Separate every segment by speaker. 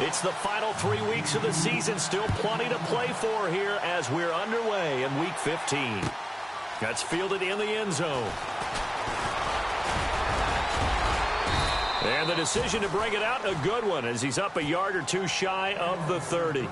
Speaker 1: It's the final 3 weeks of the season. Still plenty to play for here as we're underway in Week 15. That's fielded in the end zone. And the decision to bring it out, a good one, as he's up a yard or two shy of the 30.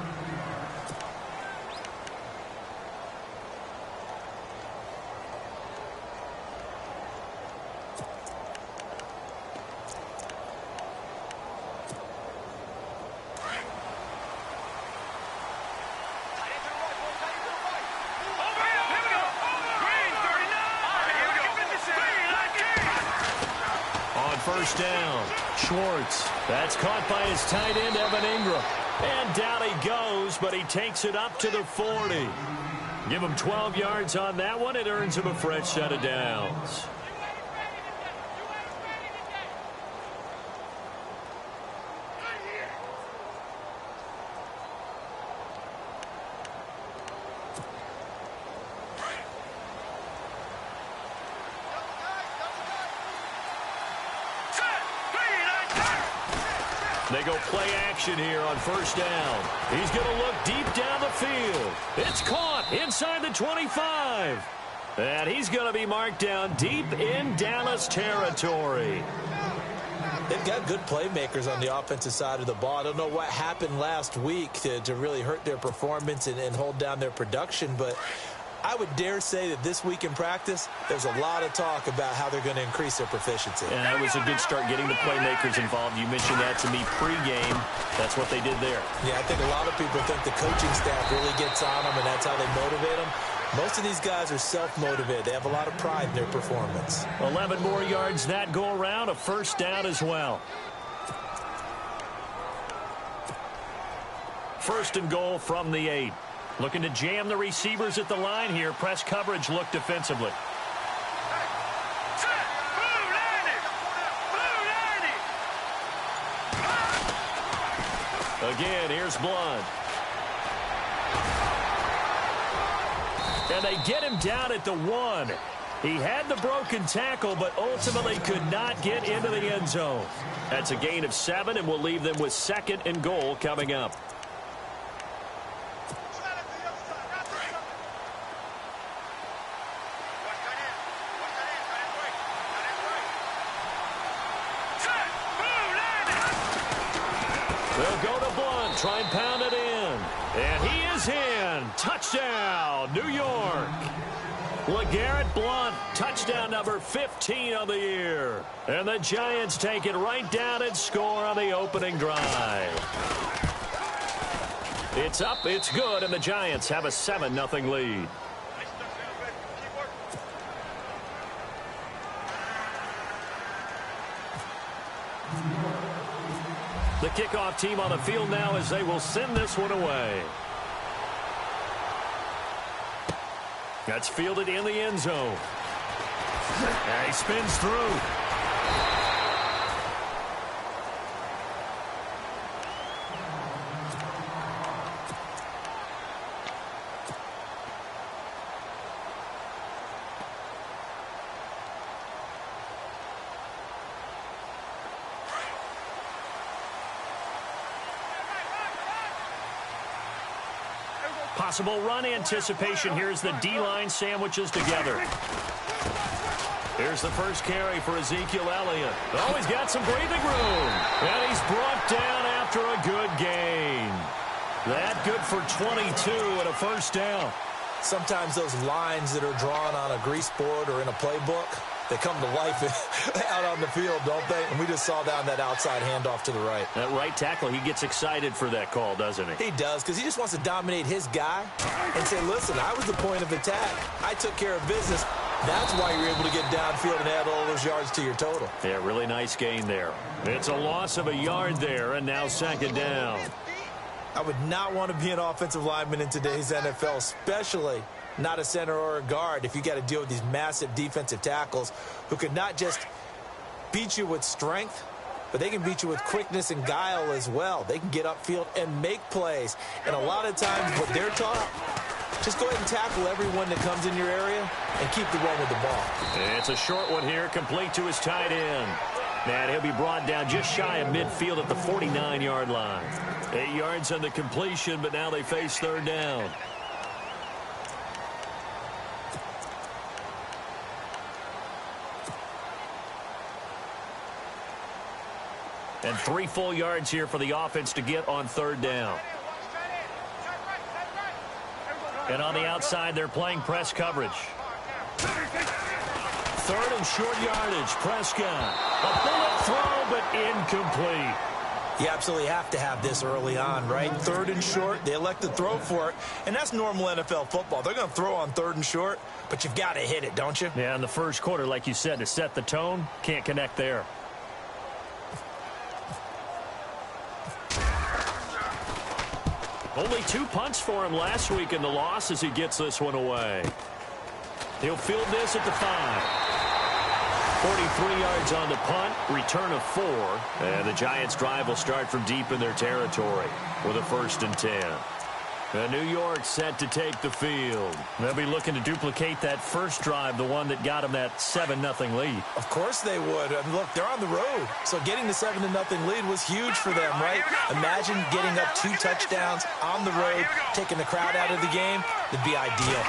Speaker 1: First down, Schwartz. That's caught by his tight end, Evan Ingram. And down he goes, but he takes it up to the 40. Give him 12 yards on that one. It earns him a fresh set of downs. They go play action here on first down. He's going to look deep down the field. It's caught inside the 25. And he's going to be marked down deep in Dallas territory.
Speaker 2: They've got good playmakers on the offensive side of the ball. I don't know what happened last week to really hurt their performance and hold down their production, but I would dare say that this week in practice, there's a lot of talk about how they're going to increase their proficiency.
Speaker 1: And that was a good start getting the playmakers involved. You mentioned that to me pregame. That's what they did there.
Speaker 2: Yeah, I think a lot of people think the coaching staff really gets on them, and that's how they motivate them. Most of these guys are self-motivated. They have a lot of pride in their performance.
Speaker 1: 11 more yards that go around, a first down as well. First and goal from the 8. Looking to jam the receivers at the line here. Press coverage look defensively. Again, here's Blunt. And they get him down at the 1. He had the broken tackle, but ultimately could not get into the end zone. That's a gain of 7, and we'll leave them with second and goal coming up. They'll go to Blunt, try and pound it in. And he is in. Touchdown, New York. LeGarrette Blunt, touchdown number 15 of the year. And the Giants take it right down and score on the opening drive. It's up, it's good, and the Giants have a 7-0 lead. The kickoff team on the field now as they will send this one away. That's fielded in the end zone. And he spins through. Possible run anticipation. Here's the D-line sandwiches together. Here's the first carry for Ezekiel Elliott. Oh, he's got some breathing room. And he's brought down after a good gain. That good for 22 and a first down.
Speaker 2: Sometimes those lines that are drawn on a grease board or in a playbook, they come to life out on the field, don't they? And we just saw down that outside handoff to the right.
Speaker 1: That right tackle, he gets excited for that call, doesn't he?
Speaker 2: He does, because he just wants to dominate his guy and say, listen, I was the point of attack. I took care of business. That's why you're able to get downfield and add all those yards to your total.
Speaker 1: Yeah, really nice gain there. It's a loss of a yard there, and now second down.
Speaker 2: I would not want to be an offensive lineman in today's NFL, especially not a center or a guard, if you got to deal with these massive defensive tackles who could not just beat you with strength, but they can beat you with quickness and guile as well. They can get upfield and make plays. And a lot of times what they're taught, just go ahead and tackle everyone that comes in your area and keep the run with the ball.
Speaker 1: It's a short one here, complete to his tight end. And he'll be brought down just shy of midfield at the 49-yard line. 8 yards on the completion, but now they face third down. And 3 full yards here for the offense to get on third down. And on the outside, they're playing press coverage. Third and short yardage. Prescott. A bullet throw, but incomplete.
Speaker 2: You absolutely have to have this early on, right? Third and short, they elect to throw for it, and that's normal NFL football. They're going to throw on third and short, but you've got to hit it, don't you?
Speaker 1: Yeah, in the first quarter, like you said, to set the tone, can't connect there. Only 2 punts for him last week in the loss as he gets this one away. He'll field this at the 5. 43 yards on the punt, return of 4. And the Giants' drive will start from deep in their territory with a 1st and 10. And New York set to take the field. They'll be looking to duplicate that first drive, the one that got them that 7-0 lead.
Speaker 2: Of course they would. I mean, look, they're on the road. So getting the 7-0 lead was huge for them, right? Imagine getting up 2 touchdowns on the road, taking the crowd out of the game. It'd be ideal.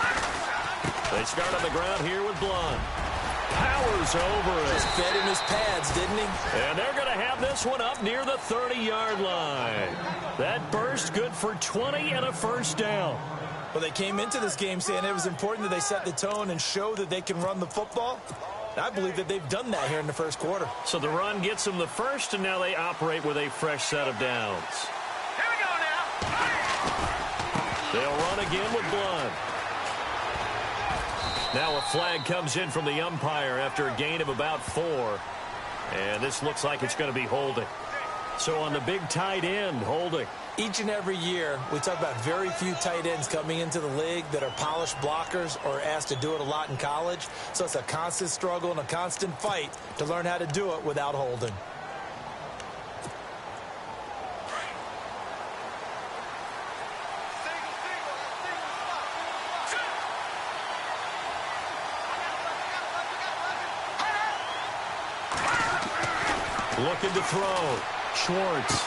Speaker 1: They start on the ground here with Blunt. Powers over it.
Speaker 2: Just fed in his pads, didn't he?
Speaker 1: And they're going to have this one up near the 30-yard line. That burst good for 20 and a 1st down.
Speaker 2: Well, they came into this game saying it was important that they set the tone and show that they can run the football. I believe that they've done that here in the first quarter.
Speaker 1: So the run gets them the first, and now they operate with a fresh set of downs.
Speaker 3: Here we go now.
Speaker 1: They'll run again with Blunt. Now a flag comes in from the umpire after a gain of about 4. And this looks like it's going to be holding. So on the big tight end, holding.
Speaker 2: Each and every year, we talk about very few tight ends coming into the league that are polished blockers or asked to do it a lot in college. So it's a constant struggle and a constant fight to learn how to do it without holding.
Speaker 1: Looking to throw. Schwartz.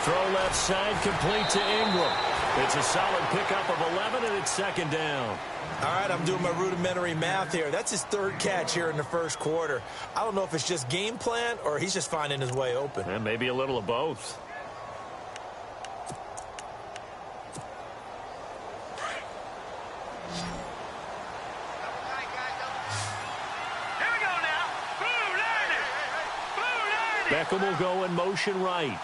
Speaker 1: Throw left side, complete to Ingram. It's a solid pickup of 11, and it's 2nd down.
Speaker 2: All right, I'm doing my rudimentary math here. That's his 3rd catch here in the first quarter. I don't know if it's just game plan or he's just finding his way open.
Speaker 1: And maybe a little of both. Beckham will go in motion right.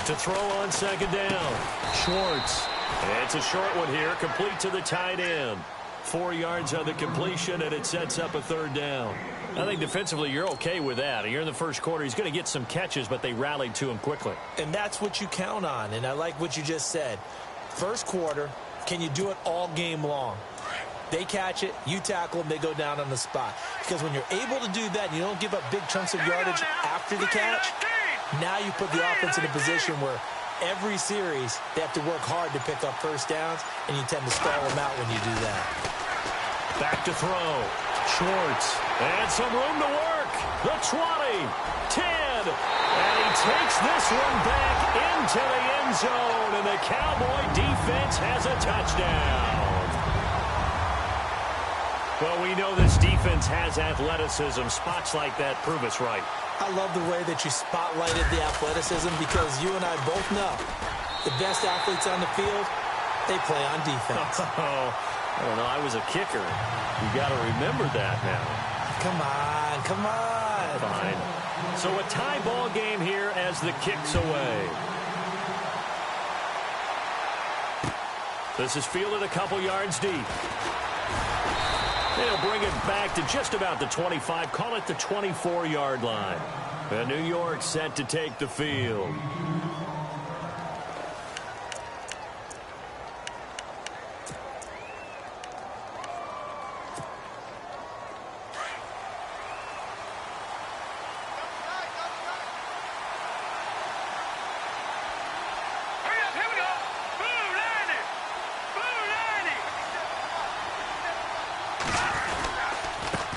Speaker 1: To throw on 2nd down. Schwartz. And it's a short one here, complete to the tight end. 4 yards on the completion, and it sets up a 3rd down. I think defensively you're okay with that. You're in the first quarter. He's going to get some catches, but they rallied to him quickly.
Speaker 2: And that's what you count on, and I like what you just said. First quarter, can you do it all game long? They catch it, you tackle them, they go down on the spot. Because when you're able to do that and you don't give up big chunks of yardage after the catch, now you put the offense in a position where every series they have to work hard to pick up 1st downs, and you tend to stall them out when you do that.
Speaker 1: Back to throw. Schwartz. And some room to work. The 20, 10, and he takes this one back into the end zone, and the Cowboy defense has a touchdown. Well, we know this defense has athleticism. Spots like that prove us right.
Speaker 2: I love the way that you spotlighted the athleticism because you and I both know the best athletes on the field, they play on defense.
Speaker 1: Oh, I don't know. I was a kicker. You got to remember that now.
Speaker 2: Come on, come on.
Speaker 1: Fine. So a tie ball game here as the kick's away. This is fielded a couple yards deep. They'll bring it back to just about the 25. Call it the 24-yard line. And New York set to take the field.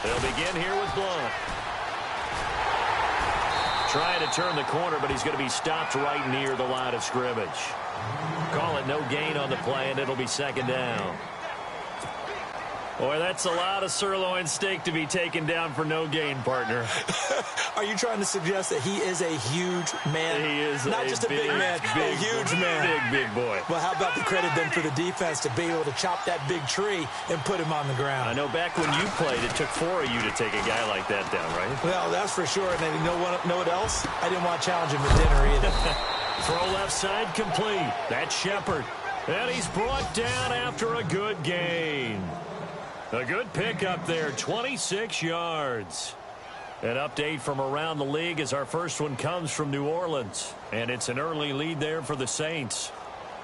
Speaker 1: They'll begin here with Blunt. Trying to turn the corner, but he's going to be stopped right near the line of scrimmage. Call it no gain on the play, and it'll be second down. Boy, that's a lot of sirloin steak to be taken down for no gain, partner.
Speaker 2: Are you trying to suggest that he is a huge man?
Speaker 1: He is
Speaker 2: not just a big man, a huge man.
Speaker 1: Big boy.
Speaker 2: Well, how about the credit then for the defense to be able to chop that big tree and put him on the ground?
Speaker 1: I know back when you played, it took 4 of you to take a guy like that down, right?
Speaker 2: Well, that's for sure. And then you know what else? I didn't want to challenge him to dinner either.
Speaker 1: Throw left side complete. That's Shepard. And he's brought down after a good gain. A good pickup there, 26 yards. An update from around the league as our first one comes from New Orleans. And it's an early lead there for the Saints.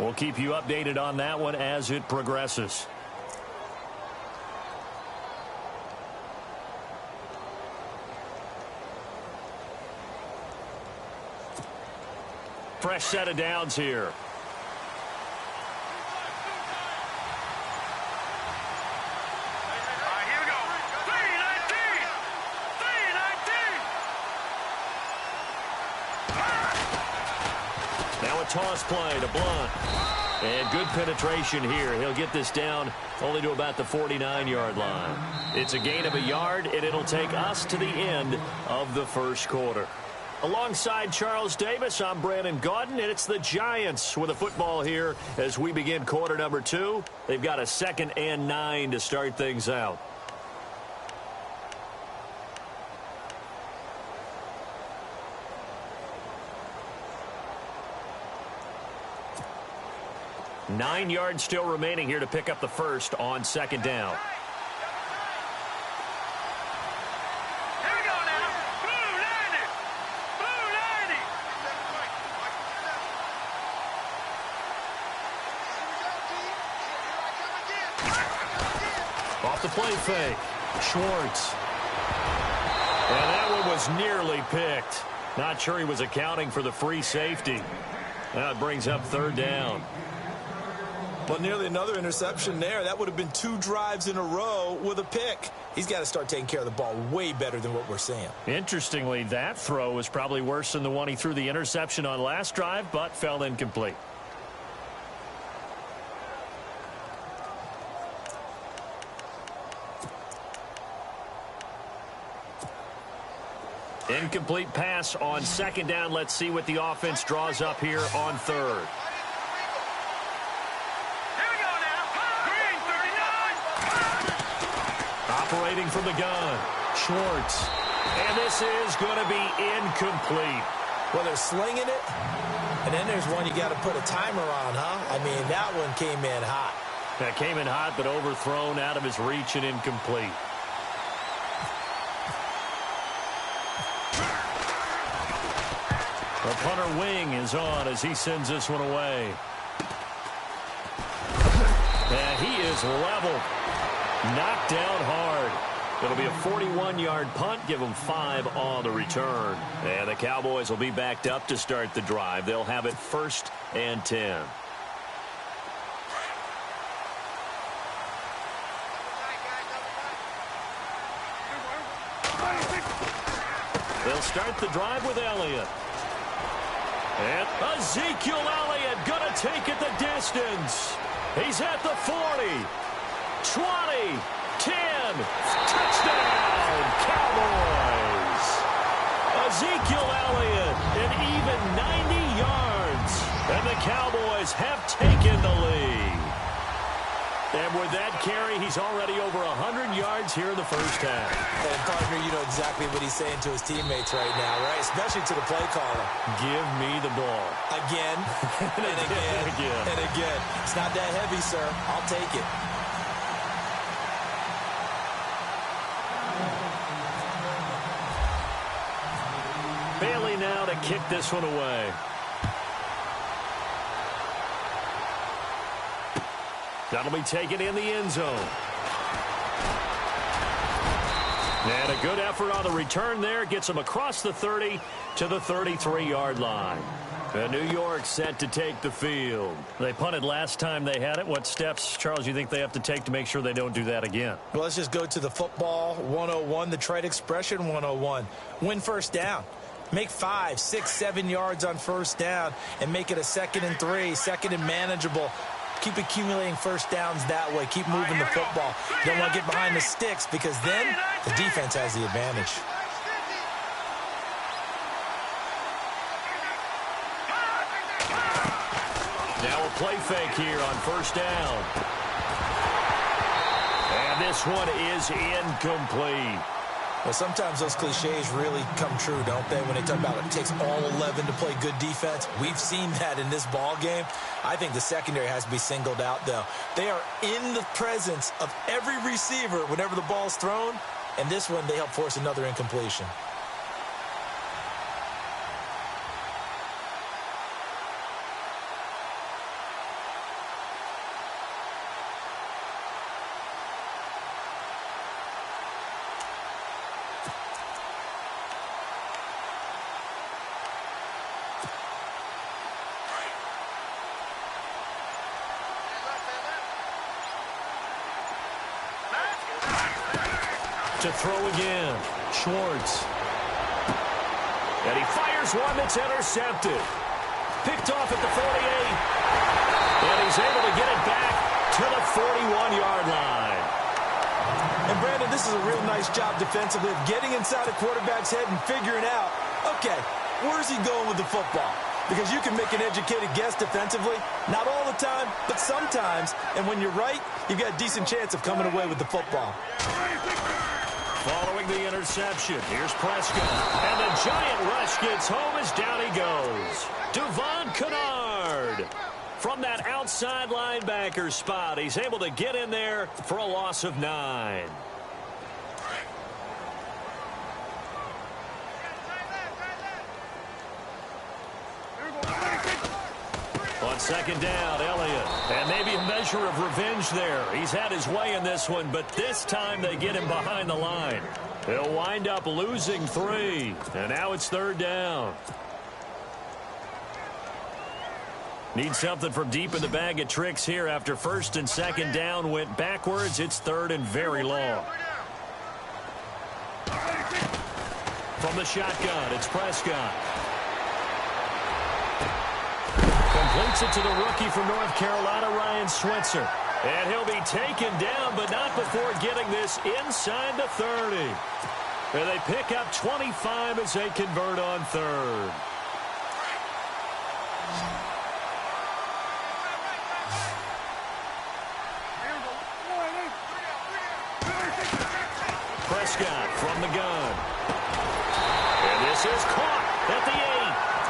Speaker 1: We'll keep you updated on that one as it progresses. Fresh set of downs here. Toss play to Blunt. And good penetration here. He'll get this down only to about the 49-yard line. It's a gain of a yard, and it'll take us to the end of the first quarter. Alongside Charles Davis, I'm Brandon Gaudin, and it's the Giants with a football here as we begin quarter number 2. They've got a 2nd and 9 to start things out. Nine yards still remaining here to pick up the first on second down.
Speaker 3: Here we go now. Blue 90. Blue 90.
Speaker 1: Off the play fake. Schwartz. And that one was nearly picked. Not sure he was accounting for the free safety. Now it brings up third down.
Speaker 2: Well, nearly another interception there. That would have been 2 drives in a row with a pick. He's got to start taking care of the ball way better than what we're seeing.
Speaker 1: Interestingly, that throw was probably worse than the one he threw the interception on last drive, but fell incomplete. Incomplete pass on second down. Let's see what the offense draws up here on third. Operating from the gun, Schwartz. And this is going to be incomplete.
Speaker 2: Well, they're slinging it, and then there's one you got to put a timer on, huh? I mean, that one came in hot.
Speaker 1: That came in hot, but overthrown out of his reach and incomplete. The punter wing is on as he sends this one away. And he is leveled. Knocked down hard. It'll be a 41-yard punt. Give them 5 on the return. And the Cowboys will be backed up to start the drive. They'll have it 1st and 10. They'll start the drive with Elliott. And Ezekiel Elliott going to take it the distance. He's at the 40. 20, 10, touchdown, Cowboys. Ezekiel Elliott, an even 90 yards, and the Cowboys have taken the lead. And with that carry, he's already over 100 yards here in the first half.
Speaker 2: And, partner, you know exactly what he's saying to his teammates right now, right? Especially to the play caller.
Speaker 1: Give me the ball.
Speaker 2: Again, and again, and again. It's not that heavy, sir. I'll take it.
Speaker 1: Bailey now to kick this one away. That'll be taken in the end zone. And a good effort on the return there. Gets him across the 30 to the 33-yard line. And New York set to take the field. They punted last time they had it. What steps, Charles, you think they have to take to make sure they don't do that again?
Speaker 2: Well, let's just go to the football 101, the trade expression 101. Win first down. Make 5, 6, 7 yards on first down and make it a 2nd and 3, 2nd and manageable. Keep accumulating first downs that way. Keep moving the football. You don't want to get behind the sticks because then the defense has the advantage.
Speaker 1: Now a play fake here on first down. And this one is incomplete.
Speaker 2: Well, sometimes those cliches really come true, don't they? When they talk about it takes all 11 to play good defense. We've seen that in this ball game. I think the secondary has to be singled out, though. They are in the presence of every receiver whenever the ball's thrown. And this one, they help force another incompletion.
Speaker 1: To throw again, Schwartz. And he fires one that's intercepted. Picked off at the 48. And he's able to get it back to the 41-yard line.
Speaker 2: And, Brandon, this is a real nice job defensively of getting inside a quarterback's head and figuring out, okay, where's he going with the football? Because you can make an educated guess defensively. Not all the time, but sometimes. And when you're right, you've got a decent chance of coming away with the football.
Speaker 1: Following the interception, here's Prescott. And the giant rush gets home as down he goes. Devon Kennard. From that outside linebacker spot, he's able to get in there for a loss of 9. On second down, Elliott. And maybe a measure of revenge there. He's had his way in this one, but this time they get him behind the line. He'll wind up losing 3. And now it's third down. Need something from deep in the bag of tricks here after first and second down went backwards. It's third and very long. From the shotgun, it's Prescott. Completes it to the rookie from North Carolina, Ryan Switzer. And he'll be taken down, but not before getting this inside the 30. And they pick up 25 as they convert on third. Prescott from the gun. And this is caught at the 8.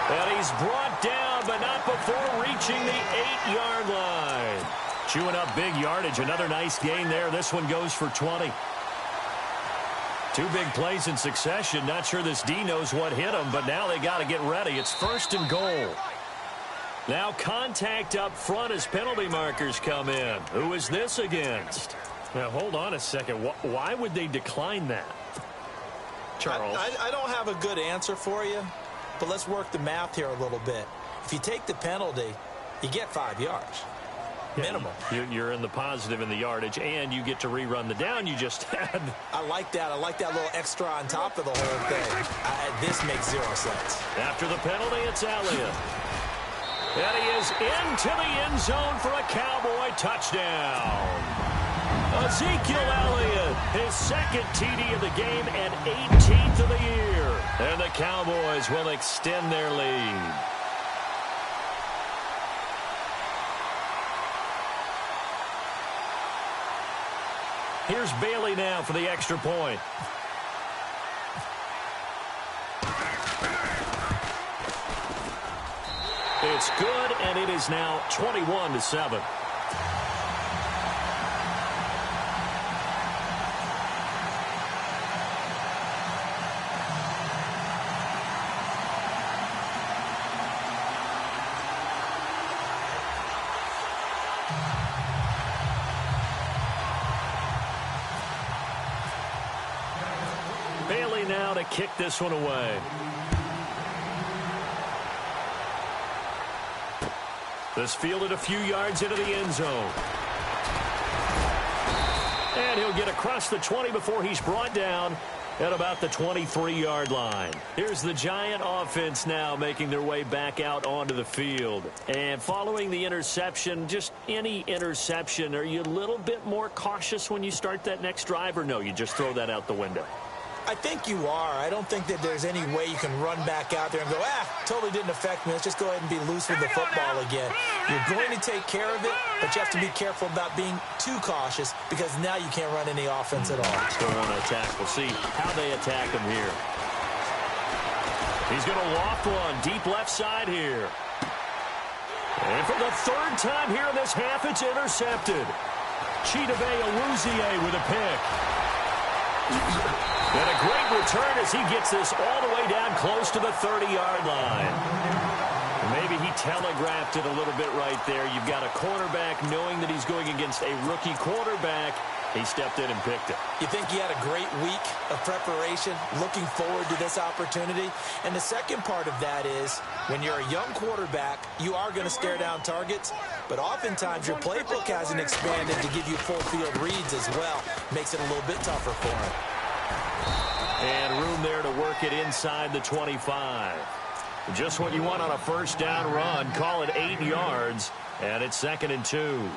Speaker 1: And he's brought down, but not before reaching the 8-yard line. Chewing up big yardage. Another nice gain there. This one goes for 20. 2 big plays in succession. Not sure this D knows what hit him, but now they got to get ready. It's first and goal. Now contact up front as penalty markers come in. Who is this against? Now, hold on a second. Why would they decline that? Charles?
Speaker 2: I don't have a good answer for you, but let's work the math here a little bit. If you take the penalty, you get 5 yards. Minimum.
Speaker 1: You're in the positive in the yardage, and you get to rerun the down you just had.
Speaker 2: I like that. I like that little extra on top of the whole thing. This makes 0 sense.
Speaker 1: After the penalty, it's Elliott. And he is into the end zone for a Cowboy touchdown. Ezekiel Elliott, his second TD of the game and 18th of the year. And the Cowboys will extend their lead. Here's Bailey now for the extra point. It's good, and it is now 21-7. Bailey now to kick this one away. This fielded a few yards into the end zone. And he'll get across the 20 before he's brought down at about the 23-yard line. Here's the Giant offense now making their way back out onto the field. And following the interception, just any interception, are you a little bit more cautious when you start that next drive, or no, you just throw that out the window?
Speaker 2: I think you are. I don't think that there's any way you can run back out there and go, totally didn't affect me. Let's just go ahead and be loose with the football again. You're going to take care of it, but you have to be careful about being too cautious because now you can't run any offense at all.
Speaker 1: Still want to attack. We'll see how they attack him here. He's going to loft one deep left side here. And for the third time here in this half, it's intercepted. Chidobe Awuzie with a pick. And a great return as he gets this all the way down close to the 30-yard line. Maybe he telegraphed it a little bit right there. You've got a cornerback knowing that he's going against a rookie quarterback. He stepped in and picked it.
Speaker 2: You think he had a great week of preparation, looking forward to this opportunity? And the second part of that is, when you're a young quarterback, you are going to stare down targets, but oftentimes your playbook hasn't expanded to give you full field reads as well. Makes it a little bit tougher for him.
Speaker 1: And room there to work it inside the 25. Just what you want on a first down run. Call it 8 yards, and it's 2nd and 2.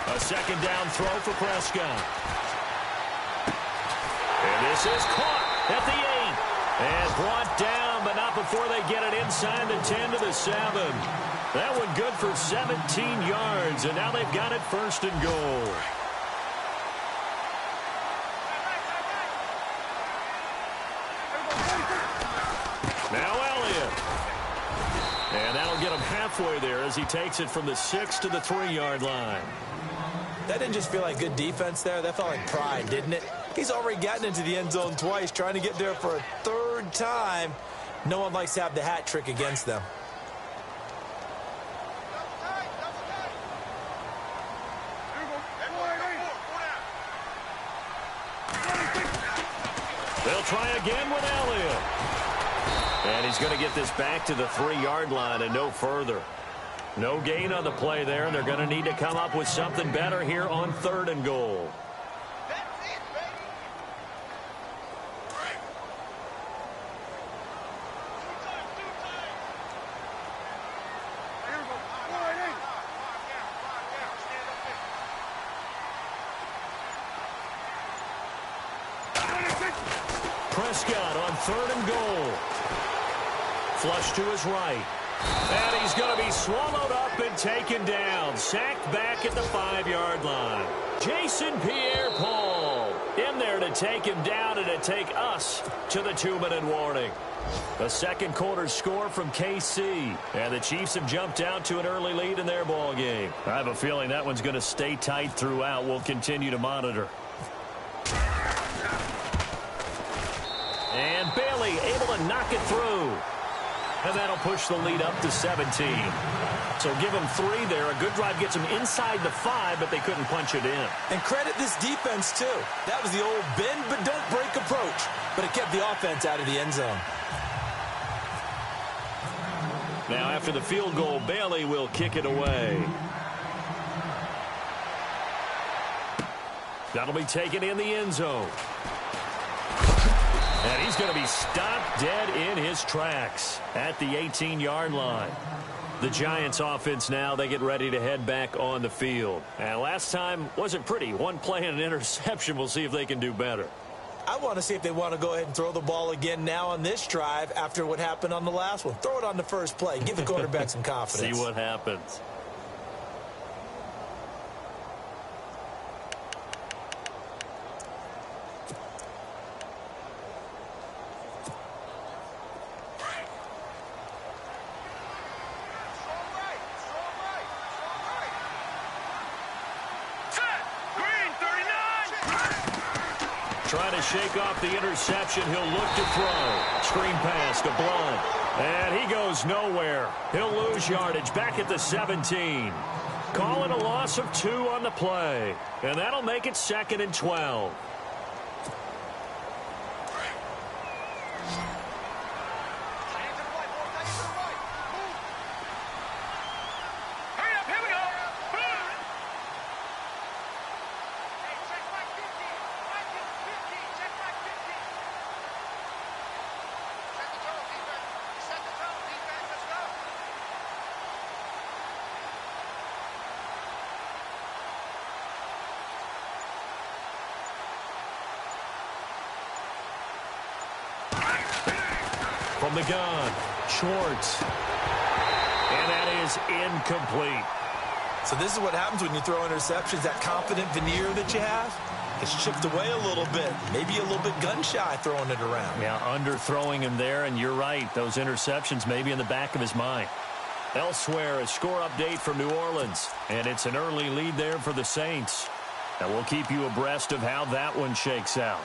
Speaker 1: A second down throw for Prescott. And this is caught at the 8. And brought down, but not before they get it inside the 10 to the 7. That one good for 17 yards, and now they've got it 1st and goal. Now Elliott. And that'll get him halfway there as he takes it from the 6 to the 3-yard line.
Speaker 2: That didn't just feel like good defense there. That felt like pride, didn't it? He's already gotten into the end zone twice, trying to get there for a 3rd time. No one likes to have the hat trick against them.
Speaker 1: They'll try again with Elliott. And he's going to get this back to the 3-yard line and no further. No gain on the play there, and they're going to need to come up with something better here on 3rd and goal. Prescott on 3rd and goal. Flush to his right. And he's going to be swallowed up and taken down. Sacked back at the 5-yard line. Jason Pierre-Paul in there to take him down and to take us to the 2-minute warning. The second quarter score from KC. And the Chiefs have jumped out to an early lead in their ball game. I have a feeling that one's going to stay tight throughout. We'll continue to monitor. And Bailey able to knock it through. And that'll push the lead up to 17. So give them 3 there. A good drive gets them inside the 5, but they couldn't punch it in.
Speaker 2: And credit this defense, too. That was the old bend but don't break approach. But it kept the offense out of the end zone.
Speaker 1: Now after the field goal, Bailey will kick it away. That'll be taken in the end zone. And he's going to be stopped dead in his tracks at the 18-yard line. The Giants offense now, they get ready to head back on the field. And last time wasn't pretty. One play and an interception. We'll see if they can do better.
Speaker 2: I want to see if they want to go ahead and throw the ball again now on this drive after what happened on the last one. Throw it on the first play. Give the quarterback some confidence.
Speaker 1: See what happens. Trying to shake off the interception. He'll look to throw. Screen pass to Blunt. And he goes nowhere. He'll lose yardage back at the 17. call it a loss of 2 on the play. And that'll make it 2nd and 12. From the gun, Schwartz. And that is incomplete.
Speaker 2: So this is what happens when you throw interceptions. That confident veneer that you have gets chipped away a little bit. Maybe a little bit gun-shy throwing it around.
Speaker 1: Yeah, under-throwing him there, and you're right. Those interceptions may be in the back of his mind. Elsewhere, a score update from New Orleans. And it's an early lead there for the Saints. And we'll keep you abreast of how that one shakes out.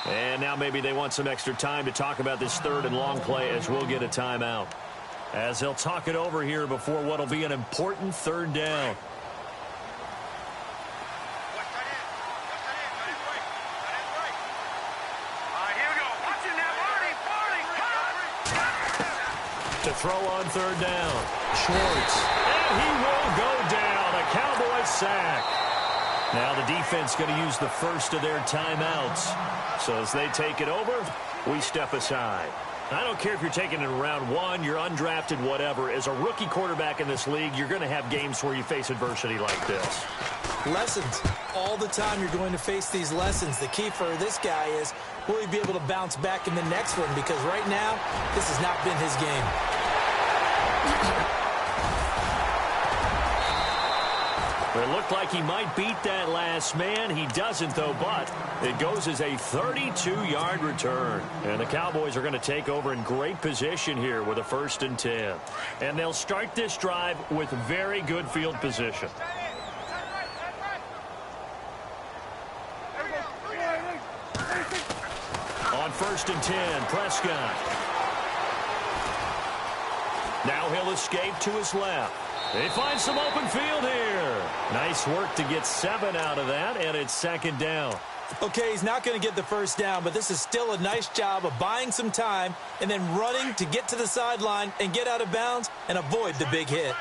Speaker 1: And now maybe they want some extra time to talk about this 3rd and long play as we'll get a timeout. As they'll talk it over here before what will be an important 3rd down. To throw on 3rd down. Schwartz. And he will go down. A Cowboys sack. Now the defense going to use the first of their timeouts. So as they take it over, we step aside. I don't care if you're taking it in round 1, you're undrafted, whatever. As a rookie quarterback in this league, you're going to have games where you face adversity like this.
Speaker 2: Lessons. All the time you're going to face these lessons. The key for this guy is, will he be able to bounce back in the next one? Because right now, this has not been his game.
Speaker 1: It looked like he might beat that last man. He doesn't, though, but it goes as a 32-yard return. And the Cowboys are going to take over in great position here with a 1st and 10. And they'll start this drive with very good field position. On 1st and 10, Prescott. Now he'll escape to his left. They find some open field here. Nice work to get 7 out of that, and it's 2nd down.
Speaker 2: Okay, he's not going to get the 1st down, but this is still a nice job of buying some time and then running to get to the sideline and get out of bounds and avoid the big hit.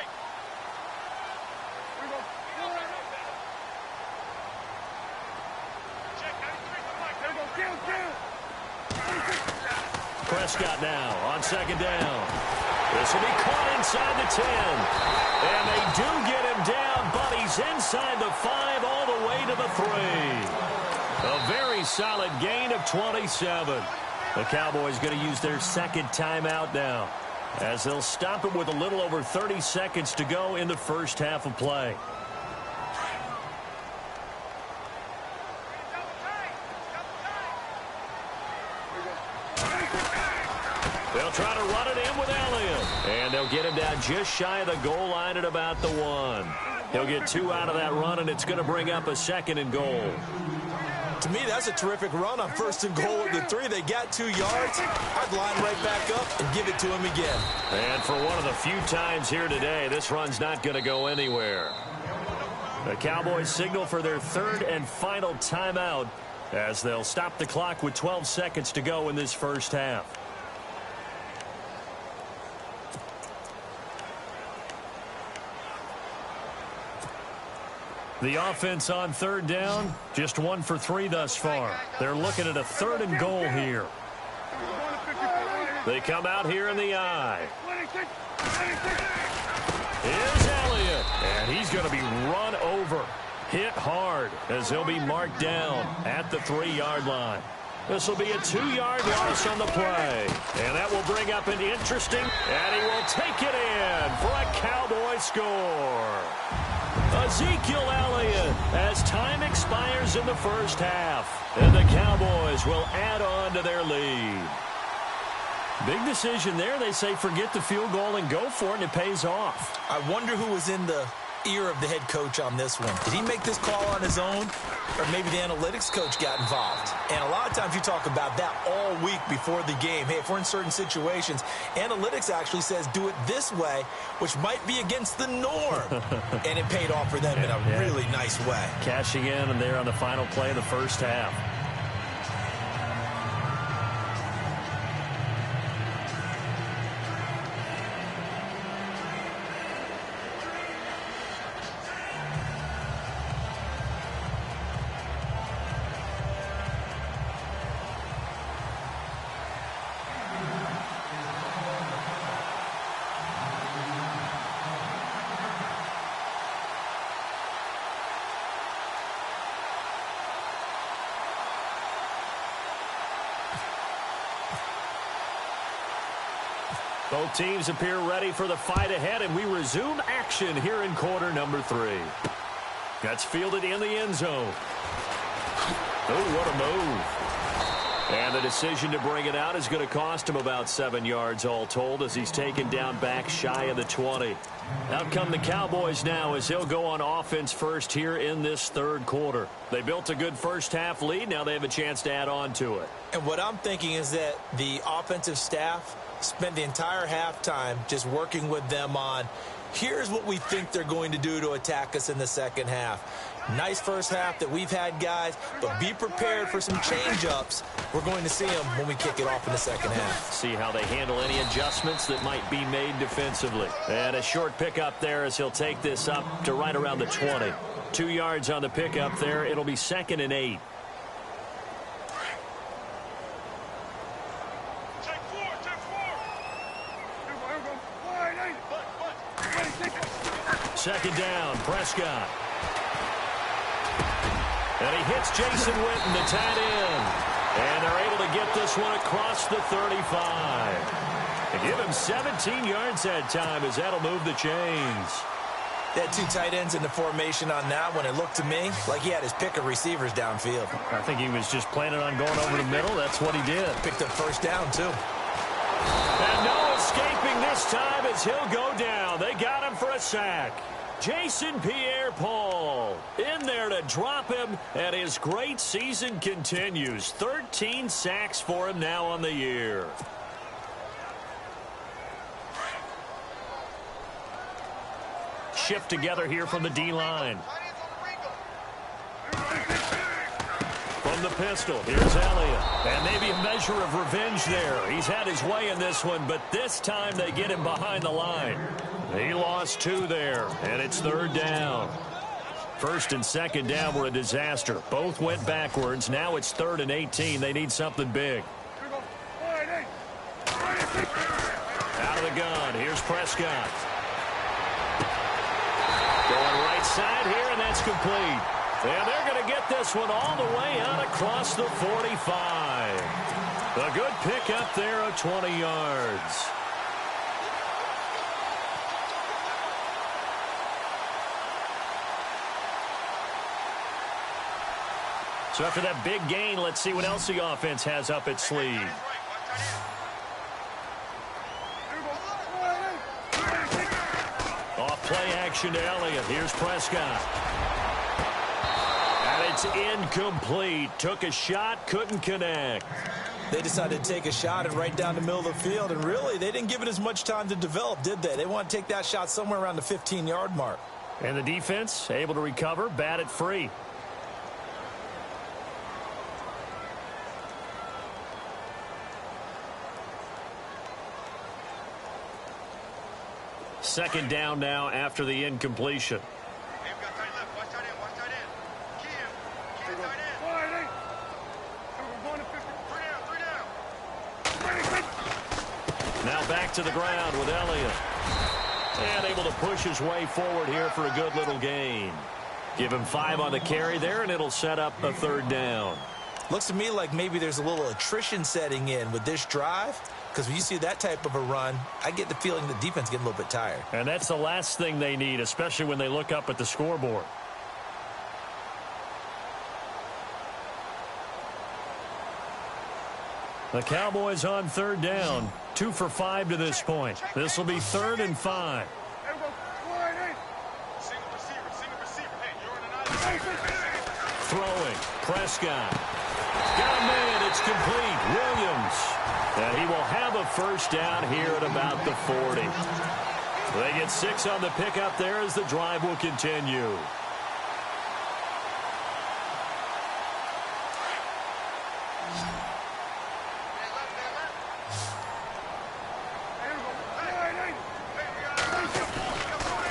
Speaker 1: Prescott now on 2nd down. This will be caught inside the 10. And they do get him down, but he's inside the 5 all the way to the 3. A very solid gain of 27. The Cowboys going to use their 2nd timeout now, as they'll stop it with a little over 30 seconds to go in the first half of play. They'll try to run it in with Elliott. And they'll get him down just shy of the goal line at about the 1. He'll get 2 out of that run, and it's going to bring up a 2nd and goal.
Speaker 2: To me, that's a terrific run on 1st and goal at the 3. They got 2 yards. I'd line right back up and give it to him again.
Speaker 1: And for one of the few times here today, this run's not going to go anywhere. The Cowboys signal for their 3rd and final timeout, as they'll stop the clock with 12 seconds to go in this first half. The offense on 3rd down, just 1 for 3 thus far. They're looking at a 3rd and goal here. They come out here in the I. Here's Elliott, and he's going to be run over, hit hard, as he'll be marked down at the 3-yard line. This will be a 2-yard loss on the play, and that will bring up an interesting, and he will take it in for a Cowboy score. Ezekiel Elliott as time expires in the first half. And the Cowboys will add on to their lead. Big decision there. They say forget the field goal and go for it, and it pays off.
Speaker 2: I wonder who was in the ear of the head coach on this one. Did he make this call on his own, or maybe the analytics coach got involved? And a lot of times you talk about that all week before the game. Hey, if we're in certain situations, analytics actually says do it this way, which might be against the norm. And it paid off for them in a really nice way.
Speaker 1: Cashing in, and they're on the final play of the first half. Both teams appear ready for the fight ahead, and we resume action here in quarter number 3. That's fielded in the end zone. Oh, what a move. And the decision to bring it out is going to cost him about 7 yards all told as he's taken down back shy of the 20. Out come the Cowboys now as he'll go on offense first here in this third quarter. They built a good first half lead. Now they have a chance to add on to it.
Speaker 2: And what I'm thinking is that the offensive staff spent the entire halftime just working with them on, here's what we think they're going to do to attack us in the second half. Nice first half that we've had, guys, but be prepared for some change-ups. We're going to see them when we kick it off in the second half.
Speaker 1: See how they handle any adjustments that might be made defensively. And a short pickup there as he'll take this up to right around the 20. 2 yards on the pickup there. It'll be 2nd and 8. Second down, Prescott. And he hits Jason Witten, the tight end. And they're able to get this one across the 35. They give him 17 yards that time as that'll move the chains.
Speaker 2: They had 2 tight ends in the formation on that one. It looked to me like he had his pick of receivers downfield.
Speaker 1: I think he was just planning on going over the middle. That's what he did.
Speaker 2: Picked up first down, too.
Speaker 1: And no escaping this time as he'll go down. They got him for a sack. Jason Pierre-Paul in there to drop him, and his great season continues. 13 sacks for him now on the year. Shift together here from the D-line. From the pistol, here's Elliott. And maybe a measure of revenge there. He's had his way in this one, but this time they get him behind the line. He lost 2 there, and it's 3rd down. 1st and 2nd down were a disaster. Both went backwards. Now it's 3rd and 18. They need something big. Out of the gun. Here's Prescott. Going right side here, and that's complete. And they're going to get this one all the way out across the 45. A good pickup there of 20 yards. So after that big gain, let's see what else the offense has up its sleeve. Off play action to Elliott. Here's Prescott. And it's incomplete. Took a shot, couldn't connect.
Speaker 2: They decided to take a shot and right down the middle of the field, and really, they didn't give it as much time to develop, did they? They want to take that shot somewhere around the 15-yard mark.
Speaker 1: And the defense able to recover, bat it free. Second down now after the incompletion. Now back to the ground with Elliott. And able to push his way forward here for a good little gain. Give him 5 on the carry there, and it'll set up a 3rd down.
Speaker 2: Looks to me like maybe there's a little attrition setting in with this drive. Because when you see that type of a run, I get the feeling the defense getting a little bit tired.
Speaker 1: And that's the last thing they need, especially when they look up at the scoreboard. The Cowboys on 3rd down. 2 for 5 to this point. This will be 3rd and 5. Throwing. Prescott. Got a man. It's complete. Williams. And he will have a first down here at about the 40. They get 6 on the pickup there as the drive will continue.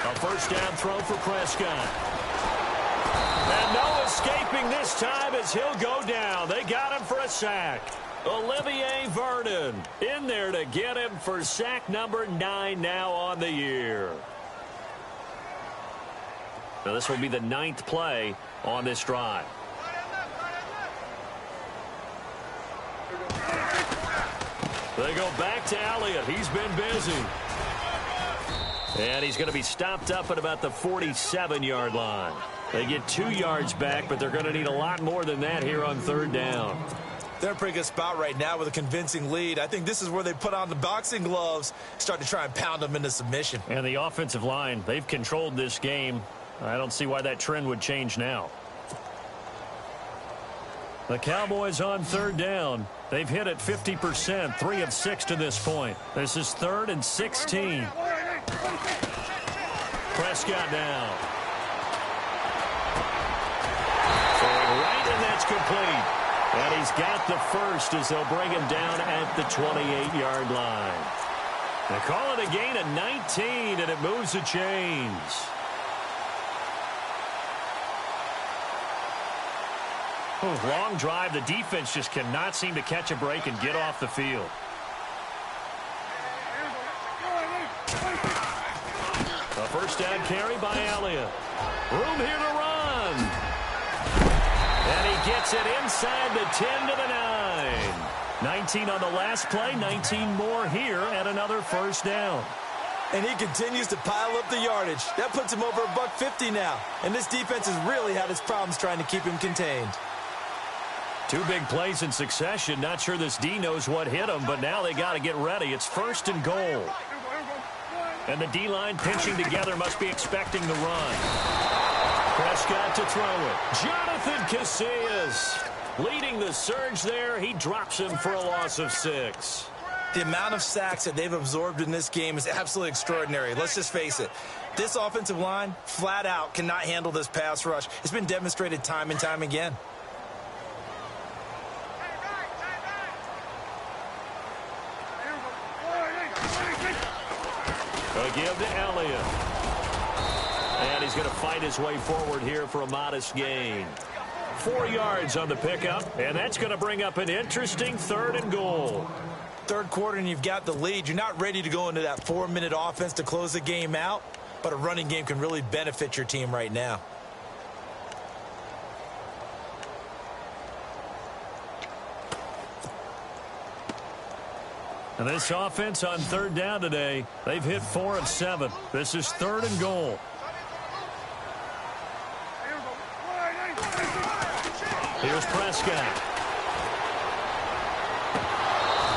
Speaker 1: A first down throw for Prescott. And no escaping this time as he'll go down. They got him for a sack. Olivier Vernon in there to get him for sack number 9 now on the year. Now this will be the 9th play on this drive. They go back to Elliott. He's been busy. And he's going to be stopped up at about the 47-yard line. They get 2 yards back, but they're going to need a lot more than that here on 3rd down.
Speaker 2: They're in a pretty good spot right now with a convincing lead. I think this is where they put on the boxing gloves, start to try and pound them into submission.
Speaker 1: And the offensive line, they've controlled this game. I don't see why that trend would change now. The Cowboys on 3rd down. They've hit it 50%, 3 of 6 to this point. This is 3rd and 16. Prescott down. Throwing right, and that's complete. And he's got the first as they'll bring him down at the 28-yard line. They call it a gain of 19, and it moves the chains. Long drive. The defense just cannot seem to catch a break and get off the field. A first down carry by Elliott. Room here to run. And he gets it inside the 10 to the 9. 19 on the last play, 19 more here, and another first down.
Speaker 2: And he continues to pile up the yardage. That puts him over $150 now. And this defense has really had its problems trying to keep him contained.
Speaker 1: 2 big plays in succession. Not sure this D knows what hit him, but now they got to get ready. It's 1st and goal. And the D-line pinching together must be expecting the run. Prescott to throw it. Jonathan Casillas leading the surge there. He drops him for a loss of 6.
Speaker 2: The amount of sacks that they've absorbed in this game is absolutely extraordinary. Let's just face it. This offensive line, flat out, cannot handle this pass rush. It's been demonstrated time and time again.
Speaker 1: A give to Elliott. And he's going to fight his way forward here for a modest gain. 4 yards on the pickup, and that's going to bring up an interesting 3rd and goal.
Speaker 2: 3rd quarter and you've got the lead. You're not ready to go into that 4-minute offense to close the game out, but a running game can really benefit your team right now.
Speaker 1: And this offense on 3rd down today, they've hit 4 of 7. This is 3rd and goal. Here's Prescott.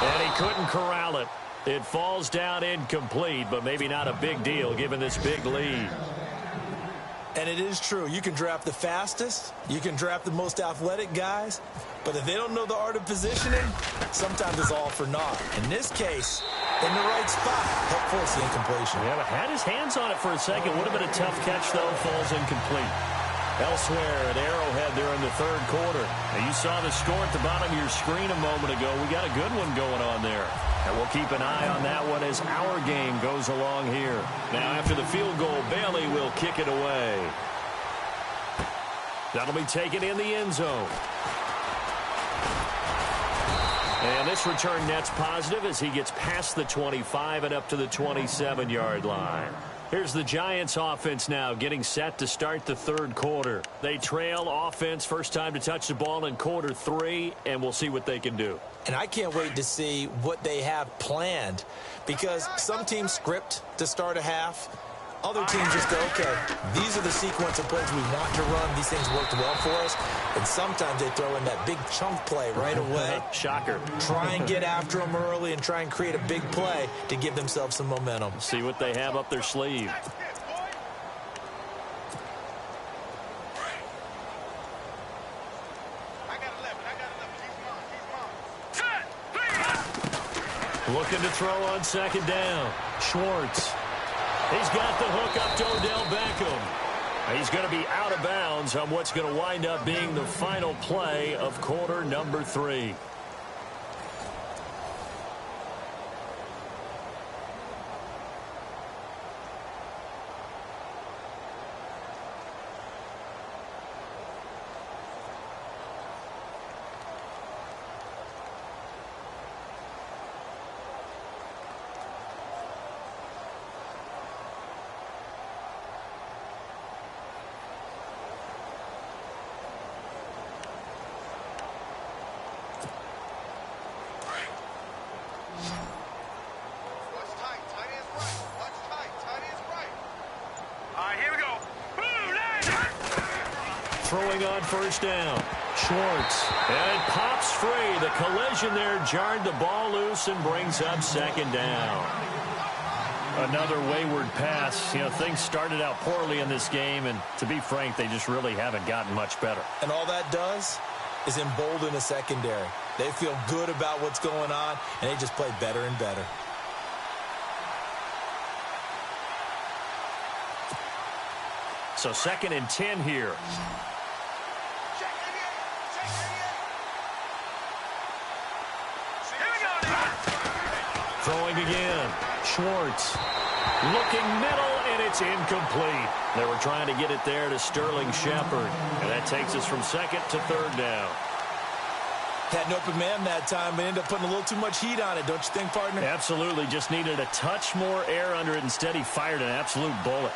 Speaker 1: And he couldn't corral it. It falls down incomplete, but maybe not a big deal given this big lead.
Speaker 2: And it is true. You can draft the fastest. You can draft the most athletic guys. But if they don't know the art of positioning, sometimes it's all for naught. In this case, in the right spot, help force the incompletion.
Speaker 1: Yeah, but had his hands on it for a second. Would have been a tough catch, though. Falls incomplete. Elsewhere at Arrowhead there in the 3rd quarter. Now, you saw the score at the bottom of your screen a moment ago. We got a good one going on there. And we'll keep an eye on that one as our game goes along here. Now, after the field goal, Bailey will kick it away. That'll be taken in the end zone. And this return net's positive as he gets past the 25 and up to the 27-yard line. Here's the Giants offense now getting set to start the 3rd quarter. They trail offense first time to touch the ball in quarter 3, and we'll see what they can do.
Speaker 2: And I can't wait to see what they have planned, because some teams script to start a half. Other teams just go, okay, these are the sequence of plays we want to run. These things worked well for us. And sometimes they throw in that big chunk play right away.
Speaker 1: Shocker.
Speaker 2: Try and get after them early and try and create a big play to give themselves some momentum.
Speaker 1: See what they have up their sleeve. Looking to throw on second down. Schwartz. He's got the hook up to Odell Beckham. He's going to be out of bounds on what's going to wind up being the final play of quarter number 3. Throwing on first down. Schwartz. And it pops free. The collision there jarred the ball loose and brings up second down. Another wayward pass. You know, things started out poorly in this game, and to be frank, they just really haven't gotten much better.
Speaker 2: And all that does is embolden the secondary. They feel good about what's going on, and they just play better and better.
Speaker 1: So 2nd and 10 here. Throwing again. Schwartz. Looking middle, and it's incomplete. They were trying to get it there to Sterling Shepard. And that takes us from 2nd to 3rd down.
Speaker 2: Had an open man that time, but ended up putting a little too much heat on it, don't you think, partner?
Speaker 1: Absolutely. Just needed a touch more air under it. Instead, he fired an absolute bullet.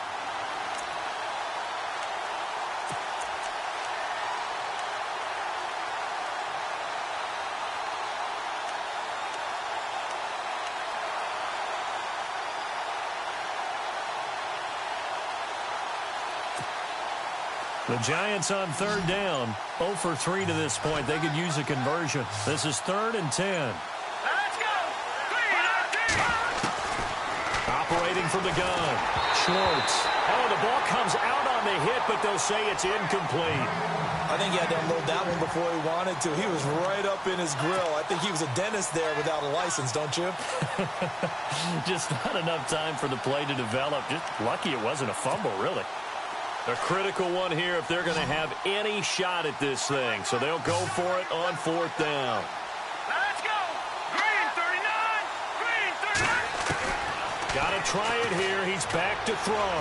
Speaker 1: The Giants on 3rd down. 0 for 3 to this point. They could use a conversion. This is 3rd and 10.
Speaker 3: Let's go!
Speaker 1: Operating from the gun. Schwartz. Oh, the ball comes out on the hit, but they'll say it's incomplete.
Speaker 2: I think he had to unload that one before he wanted to. He was right up in his grill. I think he was a dentist there without a license, don't you?
Speaker 1: Just not enough time for the play to develop. Just lucky it wasn't a fumble, really. A critical one here if they're going to have any shot at this thing. So they'll go for it on 4th down.
Speaker 3: Let's go! Green 39! Green 39!
Speaker 1: Got to try it here. He's back to throw.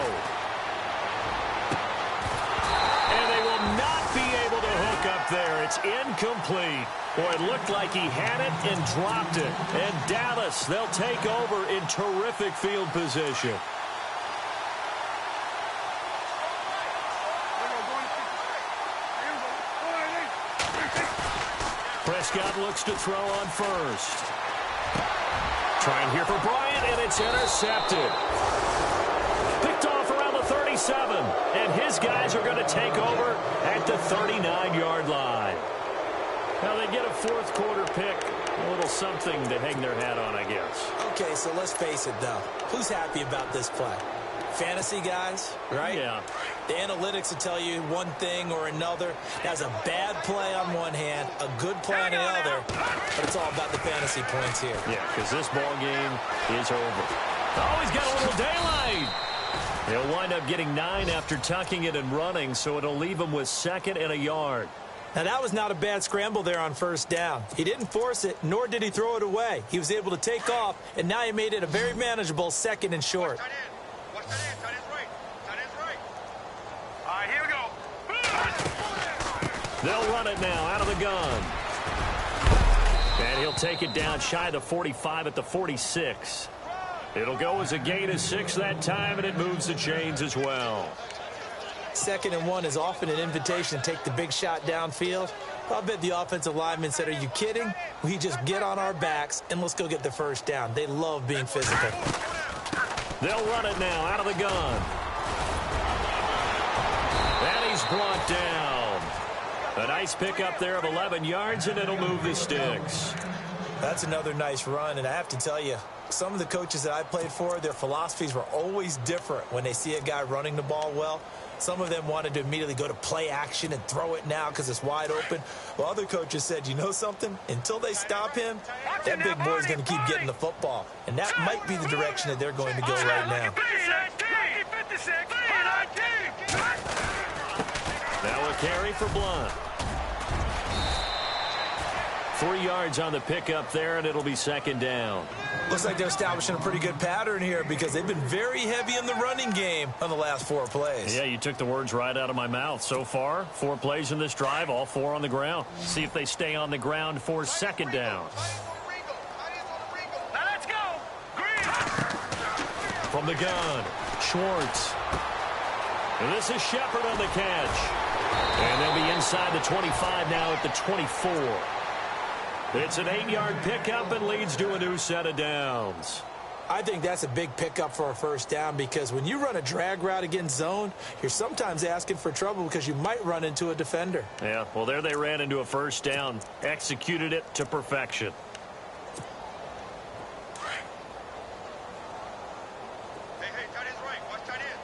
Speaker 1: And they will not be able to hook up there. It's incomplete. Boy, it looked like he had it and dropped it. And Dallas, they'll take over in terrific field position. Prescott looks to throw on first. Trying here for Bryant, and it's intercepted. Picked off around the 37, and his guys are going to take over at the 39-yard line. Now they get a 4th quarter pick. A little something to hang their hat on, I guess.
Speaker 2: Okay, so let's face it, though. Who's happy about this play? Fantasy guys, right?
Speaker 1: Yeah.
Speaker 2: The analytics will tell you one thing or another. That's a bad play on one hand, a good play on the other, but it's all about the fantasy points here.
Speaker 1: Yeah, because this ball game is over. Oh, he's got a little daylight. He'll wind up getting 9 after tucking it and running, so it'll leave him with 2nd and a yard.
Speaker 2: Now, that was not a bad scramble there on 1st down. He didn't force it, nor did he throw it away. He was able to take off, and now he made it a very manageable 2nd and short.
Speaker 3: Watch that end. Tight end's right. Tight end's right. All right, here we go.
Speaker 1: They'll run it now out of the gun. And he'll take it down shy of the 45 at the 46. It'll go as a gain of 6 that time, and it moves the chains as well.
Speaker 2: 2nd and 1 is often an invitation to take the big shot downfield. I bet the offensive linemen said, are you kidding? We just get on our backs and let's go get the 1st down. They love being physical.
Speaker 1: They'll run it now out of the gun. And he's brought down. A nice pickup there of 11 yards, and it'll move the sticks.
Speaker 2: That's another nice run, and I have to tell you, some of the coaches that I played for, their philosophies were always different when they see a guy running the ball well. Some of them wanted to immediately go to play action and throw it now because it's wide open. Well, other coaches said, you know something? Until they stop him, that big boy's going to keep getting the football. And that might be the direction that they're going to go right now.
Speaker 1: Now a carry for Blunt. 3 yards on the pickup there, and it'll be second down.
Speaker 2: Looks like they're establishing a pretty good pattern here because they've been very heavy in the running game on the last 4 plays.
Speaker 1: Yeah, you took the words right out of my mouth. So far, 4 plays in this drive, all 4 on the ground. See if they stay on the ground for second down.
Speaker 3: Now let's go.
Speaker 1: From the gun, Schwartz. And this is Shepard on the catch. And they'll be inside the 25 now at the 24. It's an 8-yard pickup and leads to a new set of downs.
Speaker 2: I think that's a big pickup for a first down because when you run a drag route against zone, you're sometimes asking for trouble because you might run into a defender.
Speaker 1: Yeah, well, there they ran into a first down, executed it to perfection.
Speaker 3: Hey, tight end's right. Watch tight end.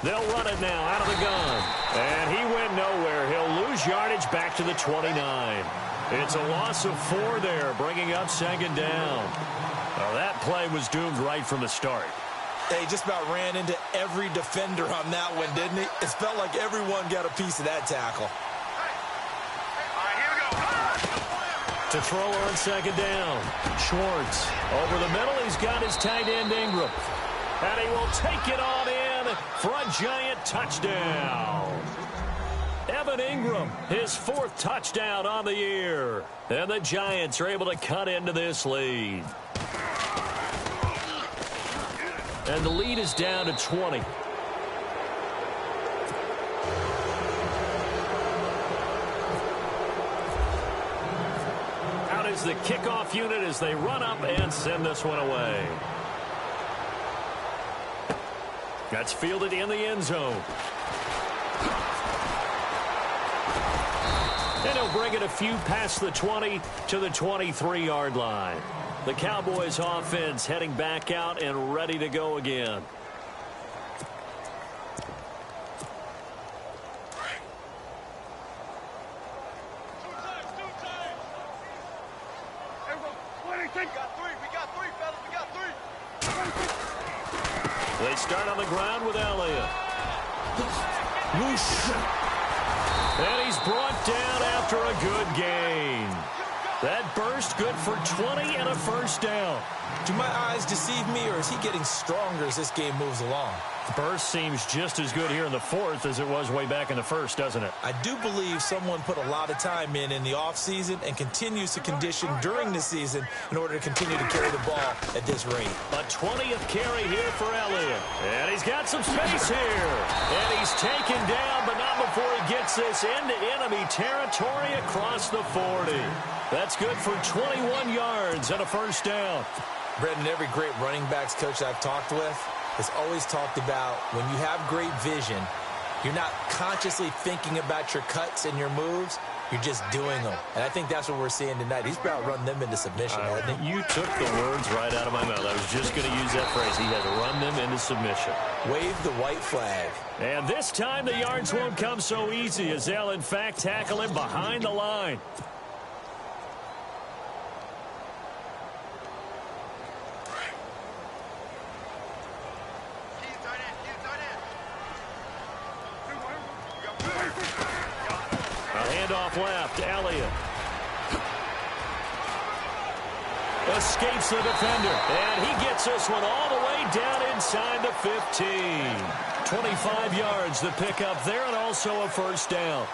Speaker 1: They'll run it now out of the gun. And he went nowhere. He'll lose yardage back to the 29. It's a loss of 4 there, bringing up second down. Well, that play was doomed right from the start.
Speaker 2: They just about ran into every defender on that one, didn't he? It felt like everyone got a piece of that tackle.
Speaker 3: All right, here we go.
Speaker 1: To throw on second down. Schwartz over the middle. He's got his tight end Ingram. And he will take it on in for a giant touchdown. Evan Ingram, his 4th touchdown on the year. And the Giants are able to cut into this lead. And the lead is down to 20. Out is the kickoff unit as they run up and send this one away. That's fielded in the end zone. And he'll bring it a few past the 20 to the 23-yard line. The Cowboys offense heading back out and ready to go again. They start on the ground with Elliott. Whoosh. And he's brought down after a good gain. That burst good for 20 and a first down.
Speaker 2: Do my eyes deceive me, or is he getting stronger as this game moves along?
Speaker 1: The burst seems just as good here in the 4th as it was way back in the 1st, doesn't it?
Speaker 2: I do believe someone put a lot of time in the offseason and continues to condition during the season in order to continue to carry the ball at this rate.
Speaker 1: A 20th carry here for Elliott. And he's got some space here. And he's taken down, but not before he gets this into enemy territory across the 40. That's good for 21 yards and a first down.
Speaker 2: Brendan, every great running backs coach I've talked with has always talked about when you have great vision, you're not consciously thinking about your cuts and your moves. You're just doing them. And I think that's what we're seeing tonight. He's about to run them into submission, hasn't he?
Speaker 1: You took the words right out of my mouth. I was just going to use that phrase. He has run them into submission.
Speaker 2: Wave the white flag.
Speaker 1: And this time the yards won't come so easy as they'll, in fact, tackle him behind the line. Handoff left, Elliott. Escapes the defender, and he gets this one all the way down inside the 15. 25 yards the pickup there, and also a first down.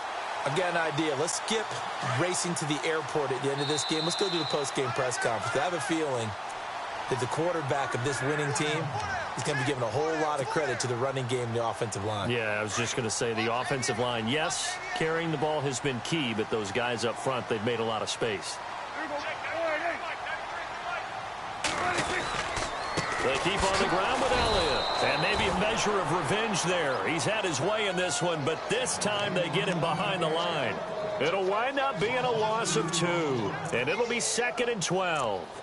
Speaker 2: I've got an idea. Let's skip racing to the airport at the end of this game. Let's go to the post-game press conference. I have a feeling that the quarterback of this winning team is going to be given a whole lot of credit to the running game and the offensive line.
Speaker 1: Yeah, I was just going to say the offensive line, yes, carrying the ball has been key, but those guys up front, they've made a lot of space. They keep on the ground with Elliott. And maybe a measure of revenge there. He's had his way in this one, but this time they get him behind the line. It'll wind up being a loss of 2, and it'll be 2nd and 12.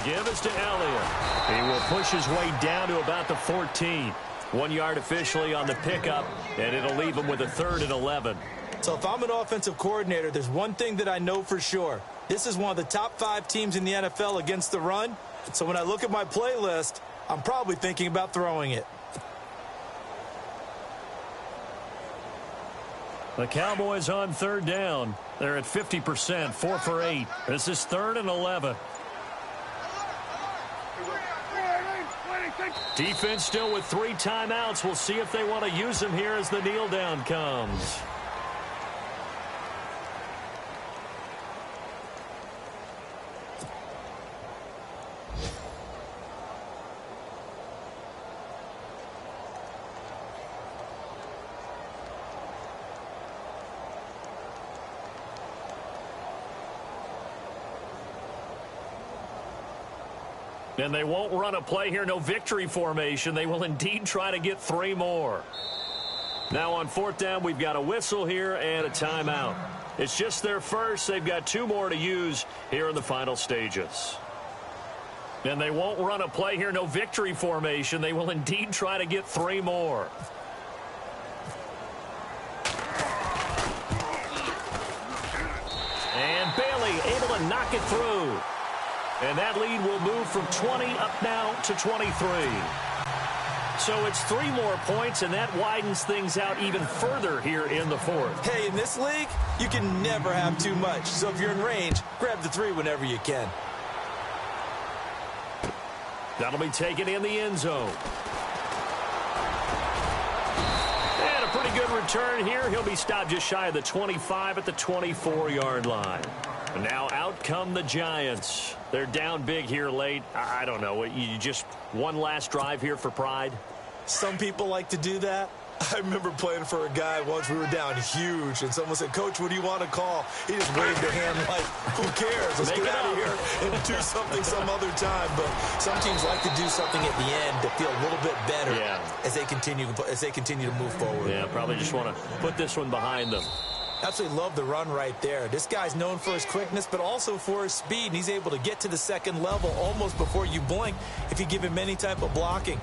Speaker 1: give is to Elliott. He will push his way down to about the 14. 1 yard officially on the pickup, and it'll leave him with a 3rd and 11.
Speaker 2: So if I'm an offensive coordinator, there's one thing that I know for sure. This is one of the top 5 teams in the NFL against the run. So when I look at my playlist, I'm probably thinking about throwing it.
Speaker 1: The Cowboys on 3rd down. They're at 50%, 4 for 8. This is 3rd and 11. Defense still with 3 timeouts. We'll see if they want to use them here as the kneel down comes. And they won't run a play here, no victory formation. They will indeed try to get 3 more. Now on 4th down, we've got a whistle here and a timeout. It's just their first. They've got 2 more to use here in the final stages. And they won't run a play here, no victory formation. They will indeed try to get 3 more. And Bailey able to knock it through. And that lead will move from 20 up now to 23. So it's 3 more points, and that widens things out even further here in the 4th.
Speaker 2: Hey, in this league, you can never have too much. So if you're in range, grab the 3 whenever you can.
Speaker 1: That'll be taken in the end zone. And a pretty good return here. He'll be stopped just shy of the 25 at the 24-yard line. And now out come the Giants. They're down big here late. I don't know. You just one last drive here for pride?
Speaker 2: Some people like to do that. I remember playing for a guy once. We were down huge, and someone said, "Coach, what do you want to call?" He just waved a hand like, "Who cares? Let's get out of here and do something some other time." But some teams like to do something at the end to feel a little bit better as they continue to move forward.
Speaker 1: Yeah, probably just want to put this one behind them.
Speaker 2: Absolutely love the run right there. This guy's known for his quickness, but also for his speed. And he's able to get to the second level almost before you blink if you give him any type of blocking.